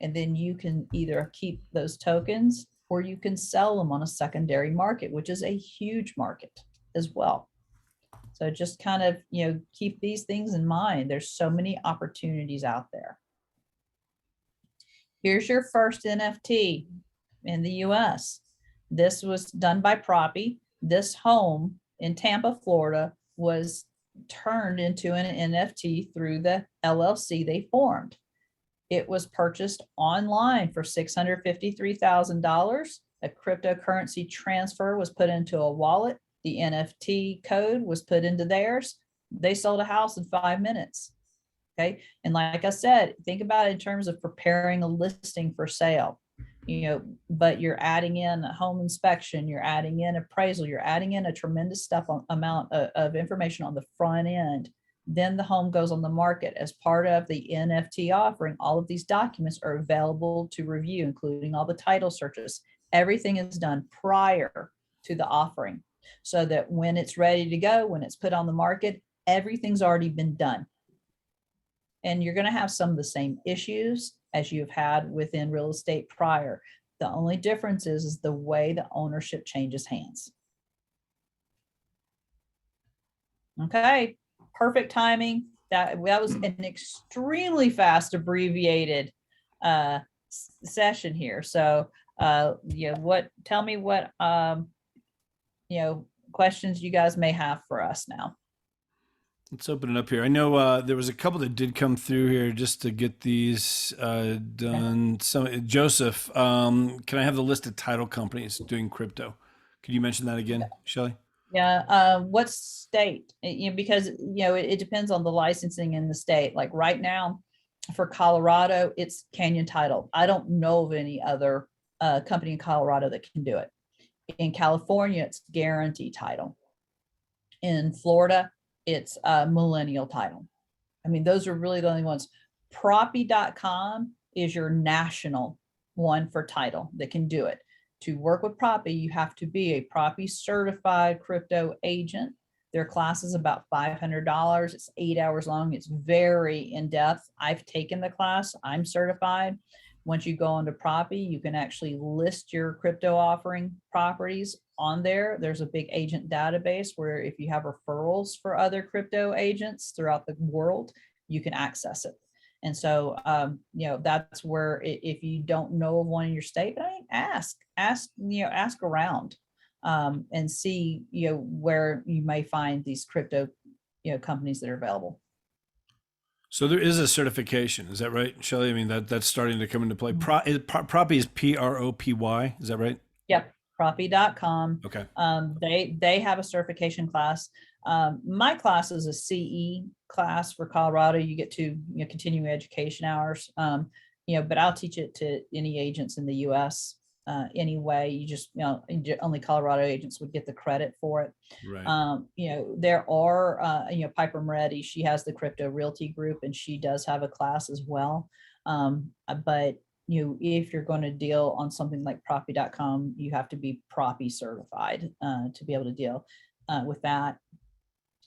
[SPEAKER 2] And then you can either keep those tokens or you can sell them on a secondary market, which is a huge market as well. So just kind of, keep these things in mind. There's so many opportunities out there. Here's your first NFT in the US. This was done by Proppy. This home in Tampa, Florida was turned into an NFT through the LLC they formed. It was purchased online for $653,000. A cryptocurrency transfer was put into a wallet. The NFT code was put into theirs. They sold a house in 5 minutes. Okay. And like I said, think about it in terms of preparing a listing for sale, but you're adding in a home inspection, you're adding in appraisal, you're adding in a tremendous amount of information on the front end. Then the home goes on the market. As part of the NFT offering, all of these documents are available to review, including all the title searches. Everything is done prior to the offering, so that when it's ready to go, when it's put on the market, everything's already been done. And you're going to have some of the same issues as you've had within real estate prior. The only difference is the way the ownership changes hands. Okay, perfect timing. That was an extremely fast, abbreviated session here. So, tell me what, questions you guys may have for us now.
[SPEAKER 1] Let's open it up here. I know there was a couple that did come through here just to get these done. So, Joseph, can I have the list of title companies doing crypto? Could you mention that again, Shelly?
[SPEAKER 2] Yeah. What state? Because it depends on the licensing in the state. Like right now, for Colorado, it's Canyon Title. I don't know of any other company in Colorado that can do it. In California, it's Guarantee Title. In Florida, it's Millennial Title. I mean, those are really the only ones. Proppy.com is your national one for title that can do it. To work with Proppy, you have to be a Proppy certified crypto agent. Their class is about $500. It's 8 hours long. It's very in-depth. I've taken the class. I'm certified. Once you go onto Proppy, you can actually list your crypto offering properties on there. There's a big agent database where if you have referrals for other crypto agents throughout the world, you can access it. And so, that's where if you don't know of one in your state, ask around. and see, where you may find these crypto, companies that are available.
[SPEAKER 1] So there is a certification, is that right, Shelly? I mean, that's starting to come into play. Propy is PROPY, is that right?
[SPEAKER 2] Yep, propy.com.
[SPEAKER 1] Okay.
[SPEAKER 2] They have a certification class. My class is a CE class for Colorado. You get to continuing education hours. But I'll teach it to any agents in the U.S. Anyway. You just only Colorado agents would get the credit for it.
[SPEAKER 1] Right.
[SPEAKER 2] There are Piper Moretti. She has the Crypto Realty Group, and she does have a class as well. But if you're going to deal on something like propy.com, you have to be propy certified to be able to deal with that.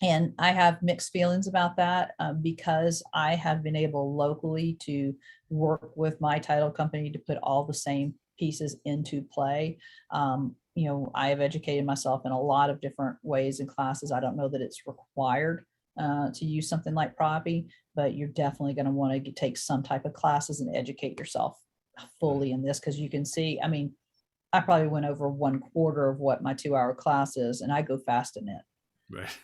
[SPEAKER 2] And I have mixed feelings about that because I have been able locally to work with my title company to put all the same pieces into play. I have educated myself in a lot of different ways and classes. I don't know that it's required to use something like propy, but you're definitely going to want to take some type of classes and educate yourself fully in this, because you can see, I probably went over 1/4 of what my 2-hour class is, and I go fast in it.
[SPEAKER 1] Right.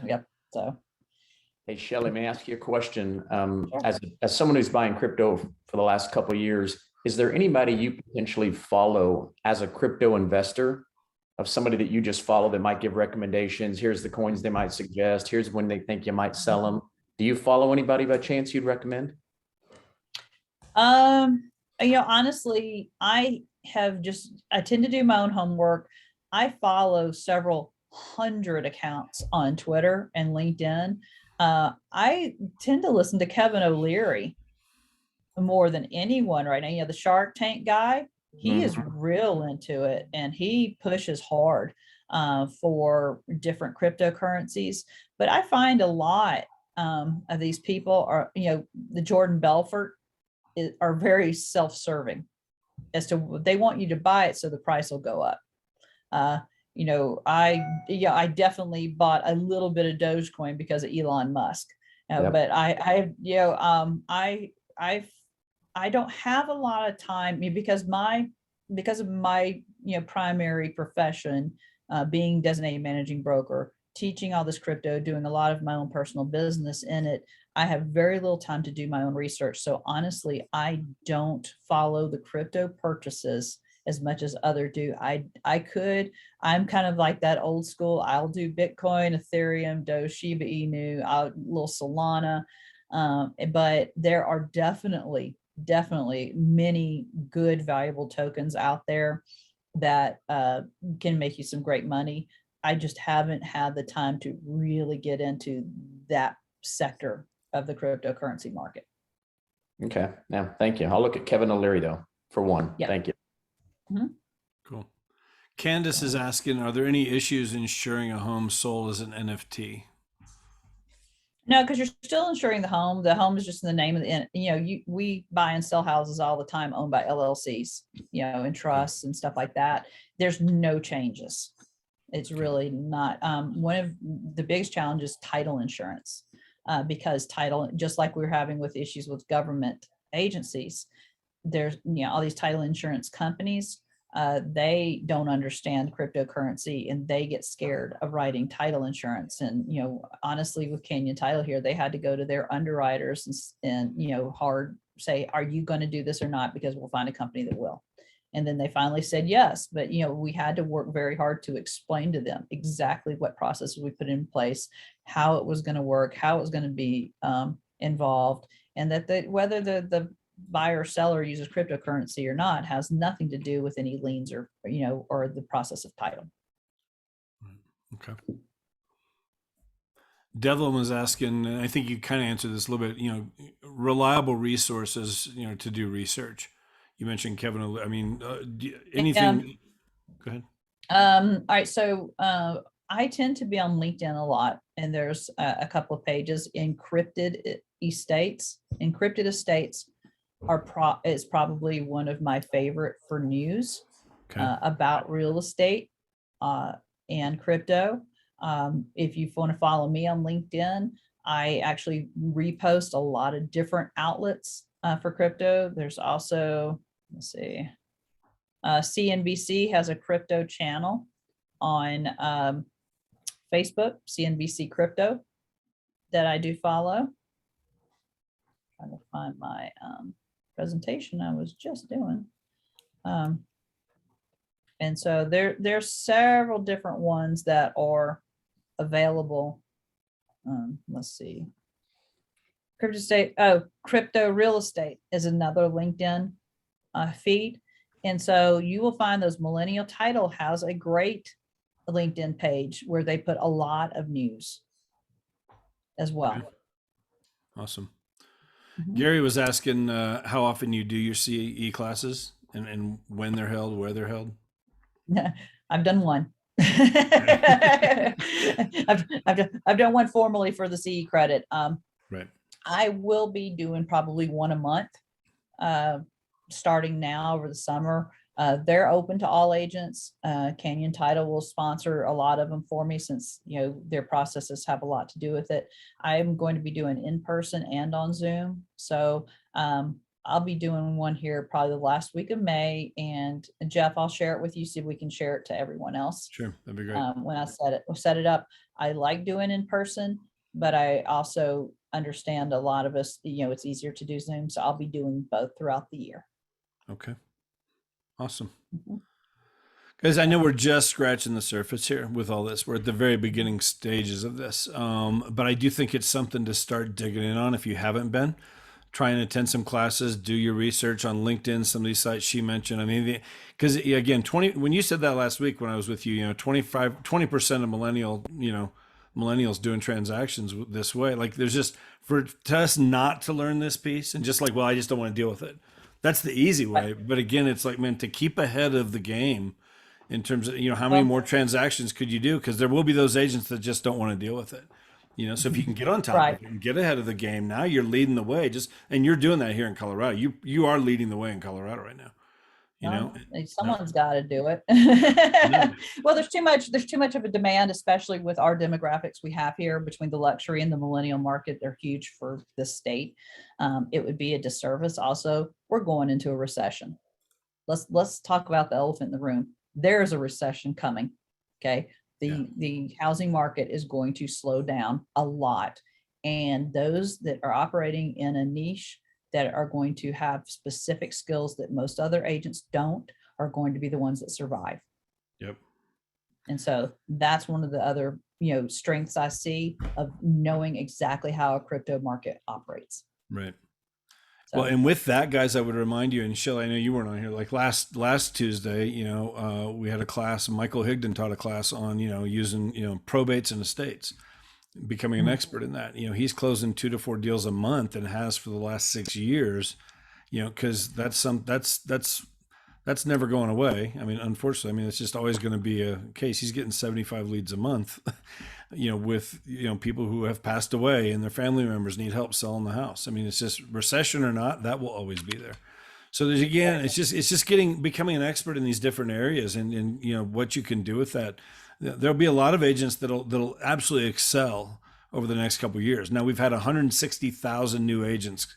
[SPEAKER 2] Yep. So,
[SPEAKER 6] hey, Shelly, may I ask you a question? As someone who's buying crypto for the last couple of years, is there anybody you potentially follow as a crypto investor, of somebody that you just follow that might give recommendations? Here's the coins they might suggest. Here's when they think you might sell them. Do you follow anybody by chance you'd recommend?
[SPEAKER 2] Honestly, I tend to do my own homework. I follow several hundred accounts on Twitter and LinkedIn. I tend to listen to Kevin O'Leary more than anyone right now. The Shark Tank guy, he is real into it, and he pushes hard for different cryptocurrencies. But I find a lot of these people are, the Jordan Belfort are very self-serving as to they want you to buy it so the price will go up. I definitely bought a little bit of Dogecoin because of Elon Musk, but I don't have a lot of time because of my primary profession, being designated managing broker, teaching all this crypto, doing a lot of my own personal business in it. I have very little time to do my own research. So honestly, I don't follow the crypto purchases as much as others do. I'm kind of like that old school. I'll do Bitcoin, Ethereum, Doge, Shiba Inu, a little Solana. But there are definitely many good, valuable tokens out there that can make you some great money. I just haven't had the time to really get into that sector of the cryptocurrency market.
[SPEAKER 6] Okay. Now, thank you. I'll look at Kevin O'Leary though, for one.
[SPEAKER 2] Yep.
[SPEAKER 6] Thank you.
[SPEAKER 1] Cool. Candace is asking, are there any issues insuring a home sold as an NFT?
[SPEAKER 2] No, because you're still insuring the home. The home is just in the name of we buy and sell houses all the time owned by LLCs, and trusts and stuff like that. There's no changes. It's really not. One of the biggest challenges is title insurance, because title, just like we're having with issues with government agencies, there's, all these title insurance companies, they don't understand cryptocurrency, and they get scared of writing title insurance. And, honestly, with Canyon Title here, they had to go to their underwriters and hard say, are you going to do this or not? Because we'll find a company that will. And then they finally said yes, but we had to work very hard to explain to them exactly what processes we put in place, how it was going to work, how it was going to be involved, and that whether the buyer or seller uses cryptocurrency or not has nothing to do with any liens or the process of title.
[SPEAKER 1] Okay. Devlin was asking, and I think you kind of answered this a little bit, reliable resources, to do research. You mentioned Kevin. I mean, anything? Go ahead.
[SPEAKER 2] All right. So I tend to be on LinkedIn a lot, and there's a couple of pages. Encrypted Estates is probably one of my favorite for news about real estate and crypto. If you want to follow me on LinkedIn, I actually repost a lot of different outlets for crypto. There's also, let's see, CNBC has a crypto channel on Facebook, CNBC Crypto, that I do follow. Trying to find my presentation I was just doing. And so there's several different ones that are available. Let's see. Crypto real estate is another LinkedIn feed. And so you will find those Millennial Title has a great LinkedIn page where they put a lot of news as well.
[SPEAKER 1] Okay. Awesome.
[SPEAKER 2] Mhm.
[SPEAKER 1] Gary was asking how often you do your CE classes and when they're held, where they're held.
[SPEAKER 2] I've done one. I've done one formally for the CE credit.
[SPEAKER 1] Right.
[SPEAKER 2] I will be doing probably one a month, starting now over the summer. They're open to all agents. Canyon Title will sponsor a lot of them for me since, their processes have a lot to do with it. I'm going to be doing in person and on Zoom. So I'll be doing one here probably the last week of May. And Jeff, I'll share it with you, see if we can share it to everyone else.
[SPEAKER 1] Sure, that'd be great.
[SPEAKER 2] When I set it up, I like doing in person, but I also understand a lot of us, it's easier to do Zoom. So I'll be doing both throughout the year.
[SPEAKER 1] Okay. Awesome.
[SPEAKER 2] Mhm.
[SPEAKER 1] Guys, I know we're just scratching the surface here with all this. We're at the very beginning stages of this. But I do think it's something to start digging in on if you haven't been. Try and attend some classes, do your research on LinkedIn, some of these sites she mentioned. I mean, because again, when you said that last week when I was with you, 20% of millennials doing transactions this way. Like there's just, for us not to learn this piece and just like, well, I just don't want to deal with it. That's the easy way. But again, it's like, man, to keep ahead of the game in terms of, how many more transactions could you do? Because there will be those agents that just don't want to deal with it. So if you can get on top of it and get ahead of the game, now you're leading the way. And you're doing that here in Colorado. You are leading the way in Colorado right now.
[SPEAKER 2] Someone's got to do it. Well, there's too much of a demand, especially with our demographics we have here between the luxury and the millennial market. They're huge for this state. It would be a disservice. Also, we're going into a recession. Let's talk about the elephant in the room. There's a recession coming. Okay. The housing market is going to slow down a lot. And those that are operating in a niche that are going to have specific skills that most other agents don't are going to be the ones that survive.
[SPEAKER 1] Yep.
[SPEAKER 2] And so that's one of the other, strengths I see of knowing exactly how a crypto market operates.
[SPEAKER 1] Right.
[SPEAKER 2] So,
[SPEAKER 1] Well, and with that, guys, I would remind you, and Shelly, I know you weren't on here, like last Tuesday, we had a class, Michael Higdon taught a class on, using, probates and estates, becoming an expert in that. He's closing 2 to 4 deals a month and has for the last 6 years, because that's never going away. I mean, unfortunately, it's just always going to be a case. He's getting 75 leads a month, with, people who have passed away and their family members need help selling the house. I mean, it's just recession or not, that will always be there. So there's, again, it's just becoming an expert in these different areas and what you can do with that. There'll be a lot of agents that'll absolutely excel over the next couple of years. Now we've had 160,000 new agents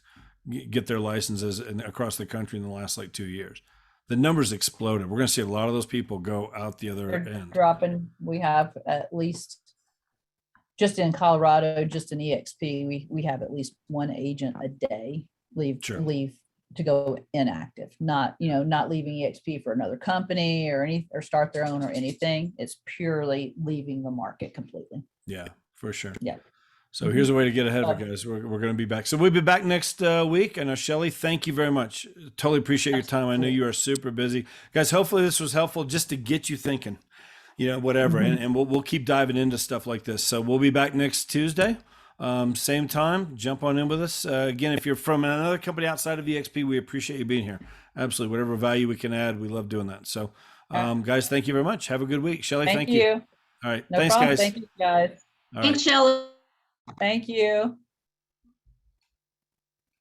[SPEAKER 1] get their licenses across the country in the last 2 years. The numbers exploded. We're going to see a lot of those people go out the other end.
[SPEAKER 2] Dropping. We have at least, just in Colorado, just in EXP, we have at least one agent a day leave to go inactive. Not leaving EXP for another company or start their own or anything. It's purely leaving the market completely.
[SPEAKER 1] Yeah, for sure.
[SPEAKER 2] Yeah.
[SPEAKER 1] So here's a way to get ahead of it, guys. We're going to be back. So we'll be back next week. I know, Shelly, thank you very much. Totally appreciate your time. I know you are super busy. Guys, hopefully this was helpful just to get you thinking, whatever. And we'll keep diving into stuff like this. So we'll be back next Tuesday. Same time, jump on in with us. Again, if you're from another company outside of EXP, we appreciate you being here. Absolutely. Whatever value we can add, we love doing that. So guys, thank you very much. Have a good week. Shelly, thank you. All right.
[SPEAKER 2] No
[SPEAKER 1] Thanks,
[SPEAKER 2] problem.
[SPEAKER 1] guys.
[SPEAKER 2] Thank you, guys.
[SPEAKER 1] All right.
[SPEAKER 7] Thanks, Shelly.
[SPEAKER 2] Thank you.